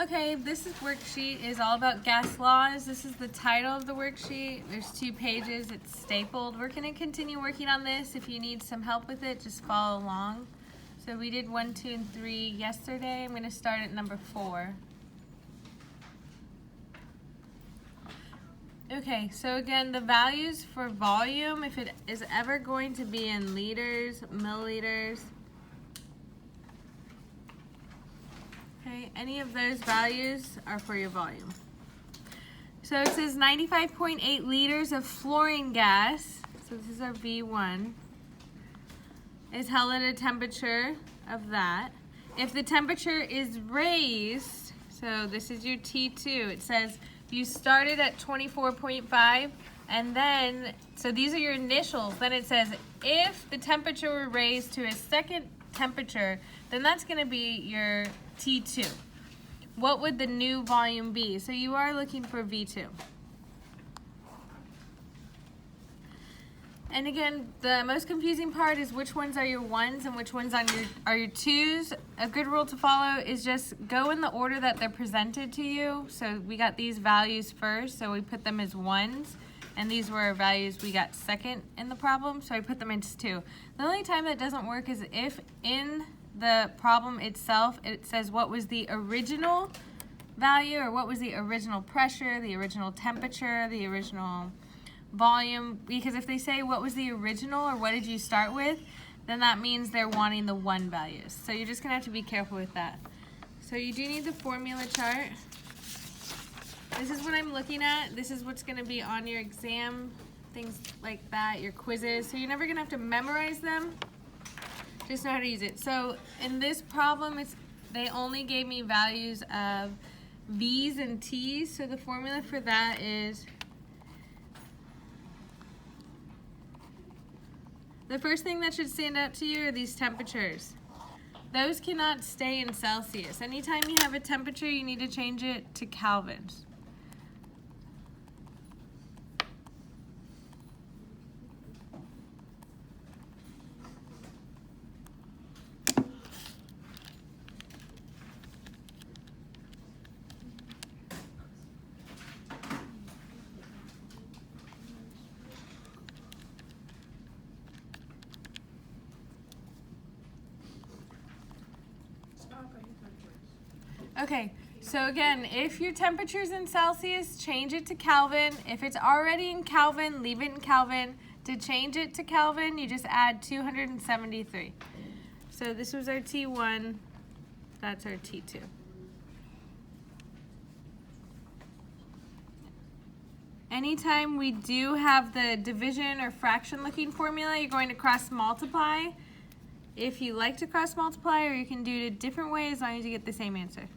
Okay, this worksheet is all about gas laws. This is the title of the worksheet. There's 2 pages. It's stapled. We're going to continue working on this. If you need some help with it, just follow along. So we did 1, 2, and 3 yesterday. I'm going to start at number 4. Okay, so again, the values for volume, if it is ever going to be in liters, milliliters, okay, any of those values are for your volume. So it says 95.8 liters of fluorine gas, so this is our V1, is held at a temperature of that. If the temperature is raised, so this is your T2, it says you started at 24.5 and then, so these are your initials, then it says if the temperature were raised to a second temperature, then that's going to be your T2. What would the new volume be? So you are looking for V2. And again, the most confusing part is which ones are your 1s and which ones are your 2s. A good rule to follow is just go in the order that they're presented to you. So we got these values first, so we put them as 1s. And these were our values we got second in the problem, so I put them into 2. The only time that doesn't work is if in the problem itself it says what was the original value or what was the original pressure, the original temperature, the original volume, because if they say what was the original or what did you start with, then that means they're wanting the 1 values. So you're just going to have to be careful with that. So you do need the formula chart. This is what I'm looking at. This is what's going to be on your exam, things like that, your quizzes. So you're never going to have to memorize them. Just know how to use it. So in this problem, they only gave me values of V's and T's. So the formula for that is, the first thing that should stand out to you are these temperatures. Those cannot stay in Celsius. Anytime you have a temperature, you need to change it to Kelvins. Okay, so again, if your temperature is in Celsius, change it to Kelvin. If it's already in Kelvin, leave it in Kelvin. To change it to Kelvin, you just add 273. So this was our T1, that's our T2. Anytime we do have the division or fraction looking formula, you're going to cross multiply. If you like to cross multiply, or you can do it a different way as long as you get the same answer.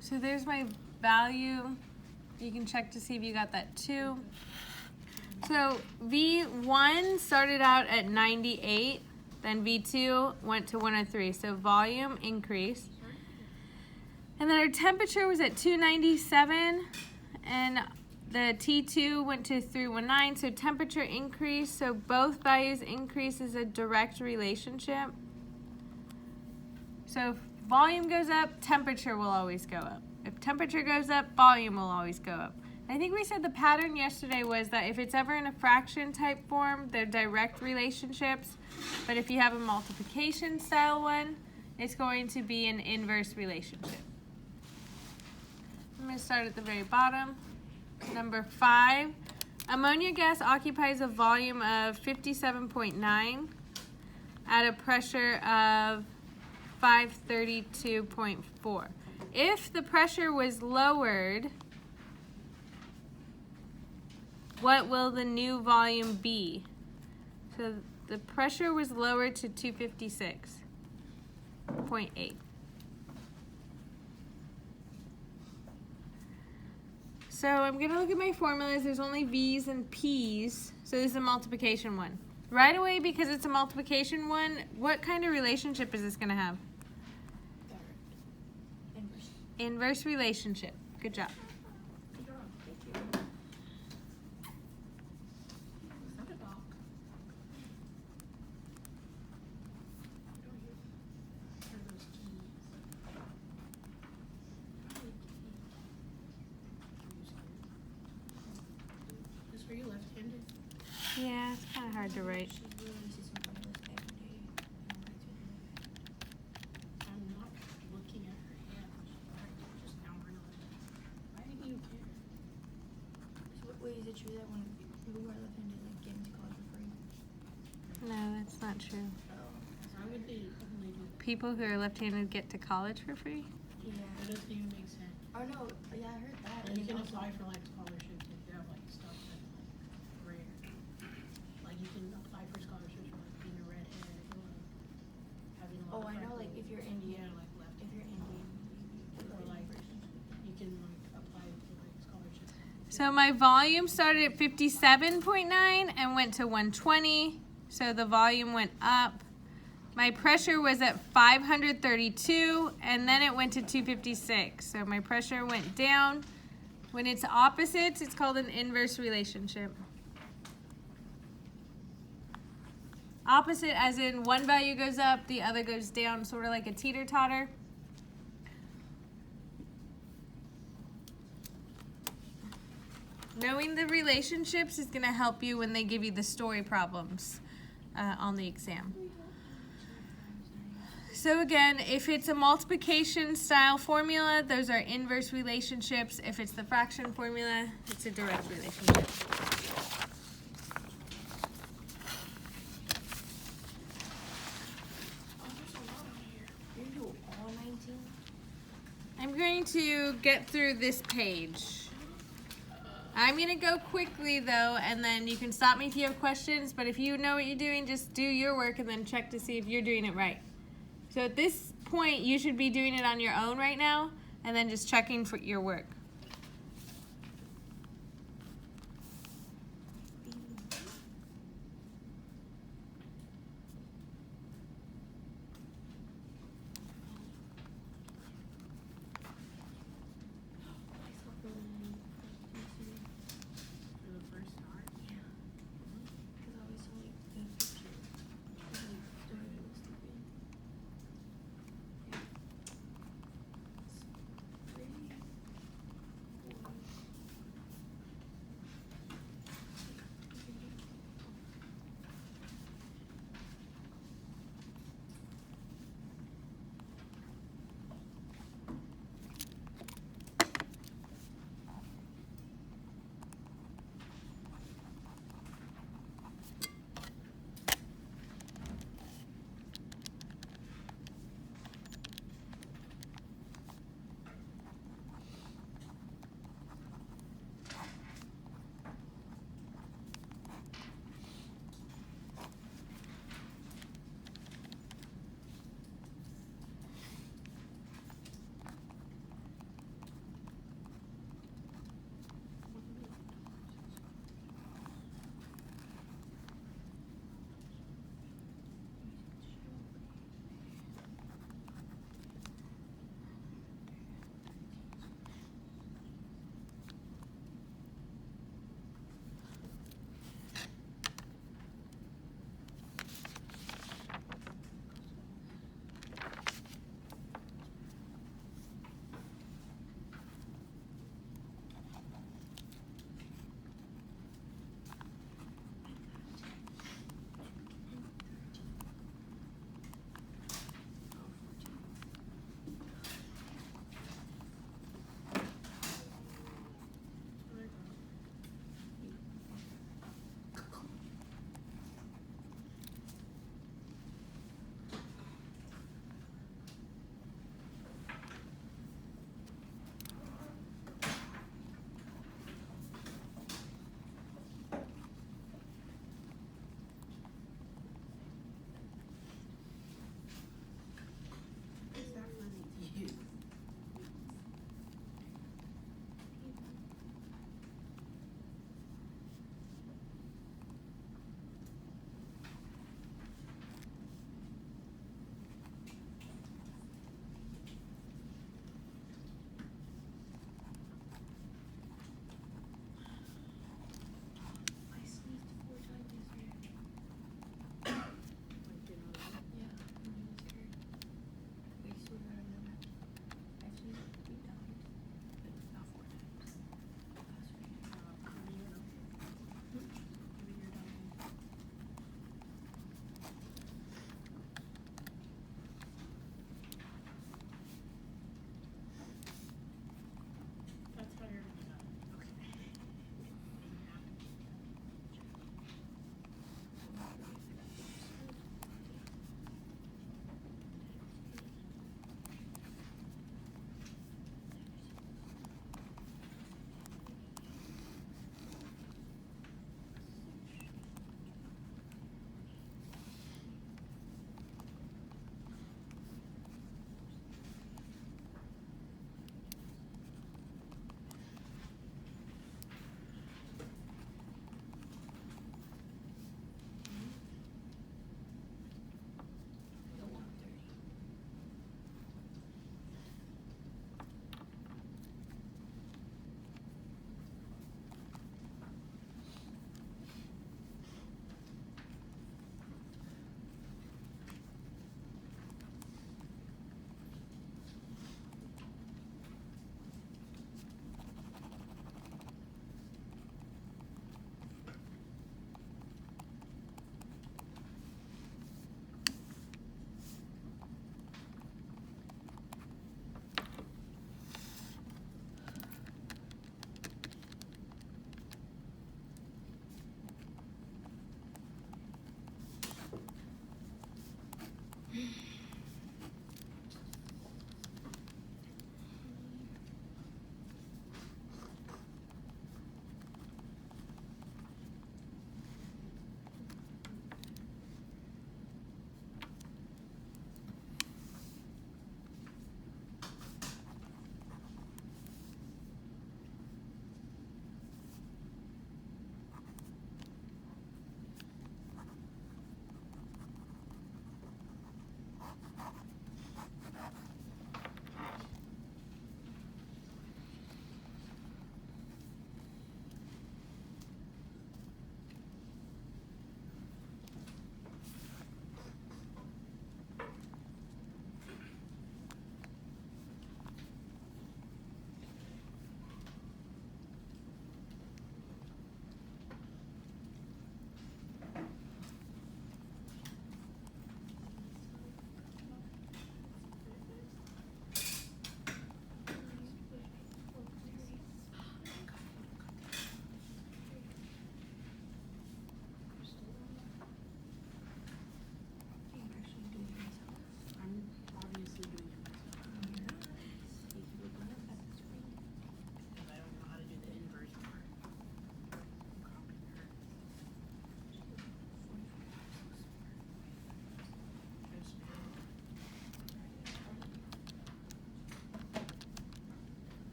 So there's my value. You can check to see if you got that too. So V1 started out at 98, then V2 went to 103. So volume increased. And then our temperature was at 297, and the T2 went to 319, so temperature increased. So both values increase is a direct relationship. So if volume goes up, temperature will always go up. If temperature goes up, volume will always go up. I think we said the pattern yesterday was that if it's ever in a fraction type form, they're direct relationships. But if you have a multiplication style one, it's going to be an inverse relationship. I'm going to start at the very bottom. Number 5, ammonia gas occupies a volume of 57.9 at a pressure of 532.4. If the pressure was lowered, what will the new volume be? So the pressure was lowered to 256.8. So I'm going to look at my formulas. There's only V's and P's. So this is a multiplication one. Right away, because it's a multiplication one, what kind of relationship is this going to have? Inverse. Inverse relationship. Good job. Are you left-handed? Yeah, it's kind of hard to write. I'm not looking at her hands. Just now we're not. Why do you care? Wait, is it true that when people who are left-handed like get into college for free? No, that's not true. Why would they only do that? People who are left-handed get to college for free? Yeah. That doesn't even make sense. Oh no, yeah, I heard that. And you can apply for like scholarships if you have like stuff that's like rare. Like you can apply for scholarships for like being a redhead or like having a lot Oh, of I know. freckles. Like if you're Indian, Yeah, like left. if you're Indian, Or like you can like apply for like scholarships. So my volume started at 57.9 and went to 120. So the volume went up. My pressure was at 532 and then it went to 256. So my pressure went down. When it's opposites, it's called an inverse relationship. Opposite as in one value goes up, the other goes down, sort of like a teeter-totter. Knowing the relationships is going to help you when they give you the story problems on the exam. So again, if it's a multiplication style formula, those are inverse relationships. If it's the fraction formula, it's a direct relationship. you do all 19. I'm going to get through this page. I'm going to go quickly though, and then you can stop me if you have questions, but if you know what you're doing, just do your work and then check to see if you're doing it right. So at this point, you should be doing it on your own right now, and then just checking for your work. For the first time. Because I always saw like the picture. Yeah.